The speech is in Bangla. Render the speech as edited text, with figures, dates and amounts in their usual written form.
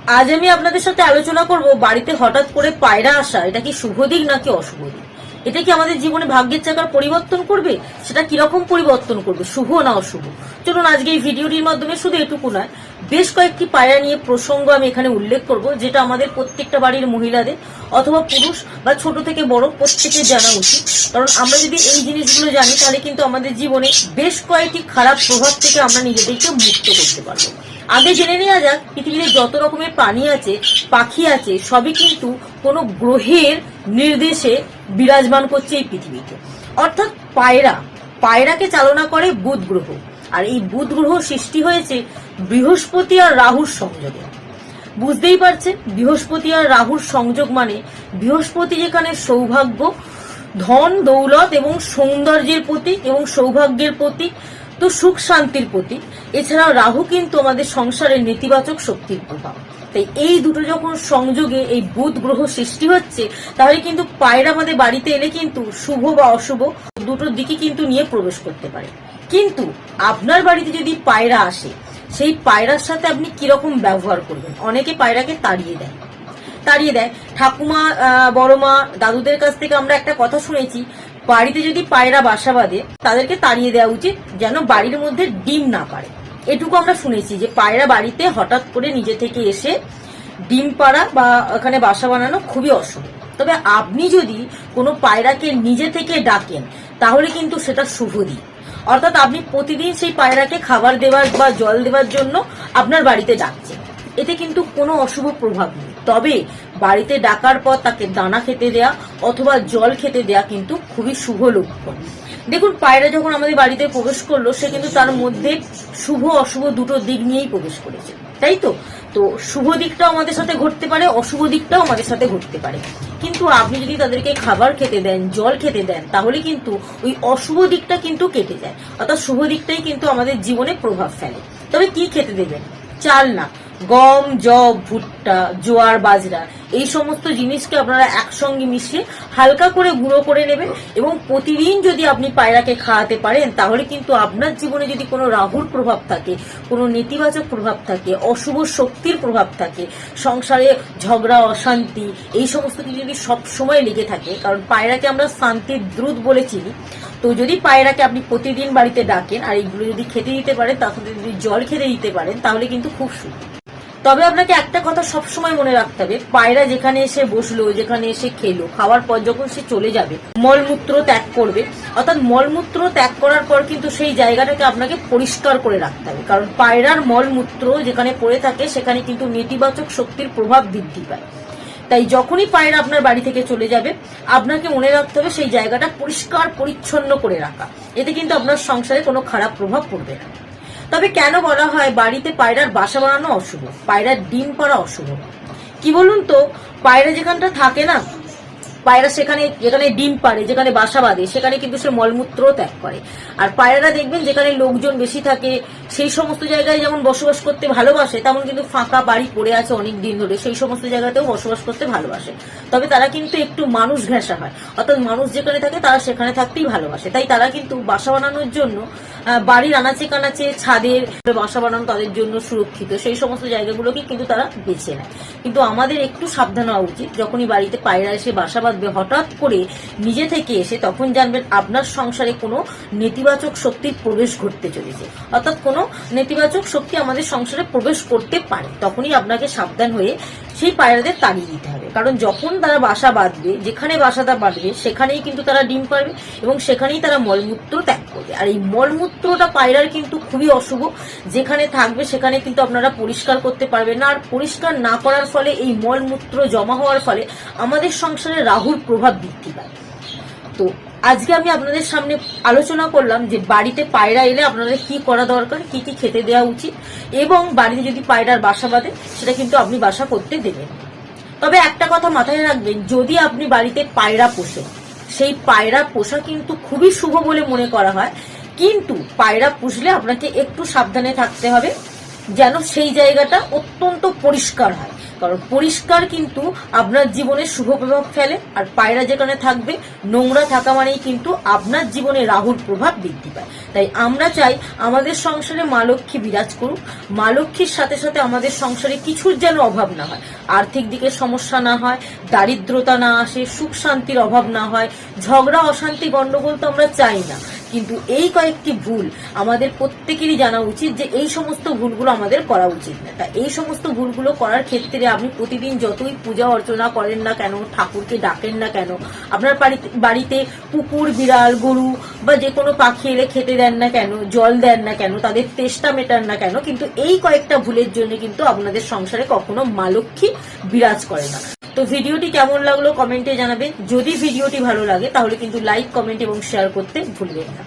আজ আমি আপনাদের সাথে আলোচনা করব বাড়িতে হঠাৎ করে পায়রা আসা এটা কি শুভ দিক নাকি অশুভ দিক। এটা কি আমাদের জীবনে ভাগ্যের চাকার পরিবর্তন করবে, সেটা কিরকম পরিবর্তন করবে, শুভ না অশুভ। চলুন আজকে এই ভিডিওটির মাধ্যমে শুধু এটুকু নয়, বেশ কয়েকটি পায়রা নিয়ে প্রসঙ্গ আমি এখানে উল্লেখ করব, যেটা আমাদের প্রত্যেকটা বাড়ির মহিলাদের অথবা পুরুষ বা ছোট থেকে বড় প্রত্যেকের জানা উচিত। কারণ আমরা যদি এই জিনিসগুলো জানি তাহলে কিন্তু আমাদের জীবনে বেশ কয়েকটি খারাপ প্রভাব থেকে আমরা নিজেদেরকে মুক্ত করতে পারবো। আগে জেনে নেওয়া যাক, পৃথিবীতে যত রকমের প্রাণী আছে, পাখি আছে, সবই কিন্তু কোনো গ্রহের নির্দেশে বিরাজমান করছে এই পৃথিবীতে। অর্থাৎ পায়রাকে চালনা করে বুধ গ্রহ, আর এই বুধ গ্রহ সৃষ্টি হয়েছে বৃহস্পতি আর রাহুর সংযোগে। বুঝতেই পারছেন, বৃহস্পতি আর রাহুর সংযোগ মানে বৃহস্পতি যেখানে সৌভাগ্য, ধন দৌলত এবং সৌন্দর্যের প্রতীক এবং সৌভাগ্যের প্রতীক, তো সুখ শান্তির প্রতীক। এছাড়াও রাহু কিন্তু আমাদের সংসারের নেতিবাচক শক্তির প্রভাব। তাই এই দুটো যখন সংযোগে এই বুধ গ্রহ সৃষ্টি হচ্ছে, তাহলে কিন্তু পায়রা আমাদের বাড়িতে এলে কিন্তু শুভ বা অশুভ দুটোর দিকে কিন্তু নিয়ে প্রবেশ করতে পারে। কিন্তু আপনার বাড়িতে যদি পায়রা আসে, সেই পায়রার সাথে আপনি কিরকম ব্যবহার করবেন। অনেকে পায়রাকে তাড়িয়ে দেয়। ঠাকুমা, বড়মা, দাদুদের কাছ থেকে আমরা একটা কথা শুনেছি, বাড়িতে যদি পায়রা বাসা বাঁধে তাদেরকে তাড়িয়ে দেওয়া উচিত, যেন বাড়ির মধ্যে ডিম না পারে। এটুকু আমরা শুনেছি যে পায়রা বাড়িতে হঠাৎ করে নিজে থেকে এসে ডিম পাড়া বা ওখানে বাসা বানানো খুবই অশুভ। তবে আপনি যদি কোনো পায়রাকে নিজে থেকে ডাকেন তাহলে কিন্তু সেটা শুভ দিক। অর্থাৎ আপনি প্রতিদিন সেই পায়রাকে খাবার দেওয়ার বা জল দেওয়ার জন্য আপনার বাড়িতে ডাকছেন, এতে কিন্তু কোনো অশুভ প্রভাব নেই। তবে বাড়িতে ডাকার পর তাকে দানা খেতে দেয়া অথবা জল খেতে দেয়া কিন্তু খুবই শুভ লক্ষণ। দেখুন, পায়রা যখন আমাদের বাড়িতে প্রবেশ করলো, সে কিন্তু তার মধ্যে শুভ অশুভ দুটো দিক নিয়েই প্রবেশ করেছে, তাই তো। তো শুভ দিকটাও আমাদের সাথে ঘটতে পারে, অশুভ দিকটাও আমাদের সাথে ঘটতে পারে। কিন্তু আপনি যদি তাদেরকে খাবার খেতে দেন, জল খেতে দেন, তাহলে কিন্তু ওই অশুভ দিকটা কিন্তু কেটে যায়, অর্থাৎ শুভ দিকটাই কিন্তু আমাদের জীবনে প্রভাব ফেলে। তবে কি খেতে দেবেন? চাল না, গম, জব, ভুট্টা, জোয়ার, বাজরা, এই সমস্ত জিনিসকে আপনারা একসঙ্গে মিশিয়ে হালকা করে গুঁড়ো করে নেবেন এবং প্রতিদিন যদি আপনি পায়রাকে খাওয়াতে পারেন, তাহলে কিন্তু আপনার জীবনে যদি কোনো রাহুর প্রভাব থাকে, কোনো নেতিবাচক প্রভাব থাকে, অশুভ শক্তির প্রভাব থাকে, সংসারে ঝগড়া, অশান্তি, এই সমস্ত কিছু যদি সবসময় লেগে থাকে, কারণ পায়রাকে আমরা শান্তির দ্রুত বলে চিনি, তো যদি পায়রাকে আপনি প্রতিদিন বাড়িতে ডাকেন আর এইগুলো যদি খেতে দিতে পারেন, তাহলে যদি জল খেতে দিতে পারেন, তাহলে কিন্তু খুব শুভ। তবে আপনাকে একটা কথা সবসময় মনে রাখতে হবে, পায়রা যেখানে এসে বসলো, যেখানে এসে খেলো, খাওয়ার পর যখন সে চলে যাবে, মলমূত্র ত্যাগ করবে, অর্থাৎ মলমূত্র ত্যাগ করার পর কিন্তু সেই জায়গাটাকে আপনাকে পরিষ্কার করে রাখতে হবে। কারণ পায়রার মলমূত্র যেখানে পড়ে থাকে সেখানে কিন্তু নেতিবাচক শক্তির প্রভাব বৃদ্ধি পায়। তাই যখনই পায়রা আপনার বাড়ি থেকে চলে যাবে, আপনাকে মনে রাখতে হবে সেই জায়গাটা পরিষ্কার পরিচ্ছন্ন করে রাখা। এতে কিন্তু আপনার সংসারে কোনো খারাপ প্রভাব পড়বে না। তবে কেন বলা হয় বাড়িতে পায়রার বাসা বানানো অশুভ, পায়রার ডিম পাড়া অশুভ? কি বলুন তো, পায়রা যেখানটা থাকে না, পায়রা যেখানে ডিম পাড়ে, যেখানে বাসা বাঁধে, সেখানে কিন্তু সে মলমূত্র ত্যাগ করে। আর পায়রারা দেখবেন যেখানে লোকজন বেশি থাকে, সেই সমস্ত জায়গায় যেমন বসবাস করতে ভালোবাসে, তেমন কিন্তু ফাঁকা বাড়ি পড়ে আছে অনেক দিন ধরে, সেই সমস্ত জায়গাতেও বসবাস করতে ভালোবাসে। তবে তারা কিন্তু একটু মানুষ ঘেঁষা হয়, অর্থাৎ মানুষ যেখানে থাকে তারা সেখানে থাকতেই ভালোবাসে। তাই তারা কিন্তু বাসা বানানোর জন্য বাড়ির আনাচে কানাচে ছাদের বাসা বানানো তাদের জন্য সুরক্ষিত, সেই সমস্ত জায়গাগুলোকে কিন্তু তারা বেছে নেয়। কিন্তু আমাদের একটু সাবধান হওয়া উচিত, যখনই বাড়িতে পায়রা এসে বাসা বাঁধবে হঠাৎ করে নিজে থেকে এসে, তখন জানবেন আপনার সংসারে কোনো নেতিবাচক শক্তির প্রবেশ ঘটতে চলেছে, অর্থাৎ কোনো নেতিবাচক শক্তি আমাদের সংসারে প্রবেশ করতে পারে। তখনই আপনাকে সাবধান হয়ে সেই পায়রাদের তাড়িয়ে দিতে হবে। কারণ যখন তারা বাসা বাঁধবে, যেখানে বাসাটা বাঁধবে সেখানেই কিন্তু তারা ডিম পারবে এবং সেখানেই তারা মলমূত্র ত্যাগ করবে। আর এই মলমূত্রটা পায়রার কিন্তু খুবই অশুভ, যেখানে থাকবে সেখানে কিন্তু আপনারা পরিষ্কার করতে পারবেন না। আর পরিষ্কার না করার ফলে এই মলমূত্র জমা হওয়ার ফলে আমাদের সংসারে রাহুর প্রভাব বৃদ্ধি পায়। তো আজকে আমি আপনাদের সামনে আলোচনা করলাম যে বাড়িতে পায়রা এলে আপনাদের কি করা দরকার, কি কি খেতে দেওয়া উচিত, এবং বাড়িতে যদি পায়রার বাসা বাঁধে সেটা কিন্তু আপনি বাসা করতে দেবেন। তবে একটা কথা মাথায় রাখবেন, যদি আপনি বাড়িতে পায়রা পোষেন, সেই পায়রা পোষা কিন্তু খুবই শুভ বলে মনে করা হয়। কিন্তু পায়রা পুষলে আপনাকে একটু সাবধানে থাকতে হবে, যেন সেই জায়গাটা অত্যন্ত পরিষ্কার হয়। কারণ পরিষ্কার কিন্তু আপনার জীবনে শুভ প্রভাব ফেলে, আর পায়রা যেখানে থাকবে নোংরা থাকা মানেই কিন্তু আপনার জীবনে রাহুর প্রভাব বৃদ্ধি পায়। তাই আমরা চাই আমাদের সংসারে মা লক্ষ্মী বিরাজ করুক, মা লক্ষ্মীর সাথে সাথে আমাদের সংসারে কিছুর যেন অভাব না হয়, আর্থিক দিকে সমস্যা না হয়, দারিদ্রতা না আসে, সুখ শান্তির অভাব না হয়, ঝগড়া অশান্তি গন্ডগোল তো আমরা চাই না। কিন্তু এই কয়েকটি ভুল আমাদের প্রত্যেকেরই জানা উচিত যে এই সমস্ত ভুলগুলো আমাদের করা উচিত না। তা এই সমস্ত ভুলগুলো করার ক্ষেত্রে আপনি প্রতিদিন যতই পূজা অর্চনা করেন না কেন, ঠাকুরকে ডাকেন না কেন, আপনার বাড়িতে কুকুর বিড়াল গরু বা যে কোনো পাখি এলে খেতে দেন না কেন, জল দেন না কেন, তাদের তেষ্টা মেটান না কেন, কিন্তু এই কয়েকটা ভুলের জন্য কিন্তু আপনাদের সংসারে কখনো মা লক্ষ্মী বিরাজ করে না। তো ভিডিওটি কেমন লাগলো কমেন্টে জানাবেন। যদি ভিডিওটি ভালো লাগে তাহলে কিন্তু লাইক, কমেন্ট এবং শেয়ার করতে ভুলবেন না।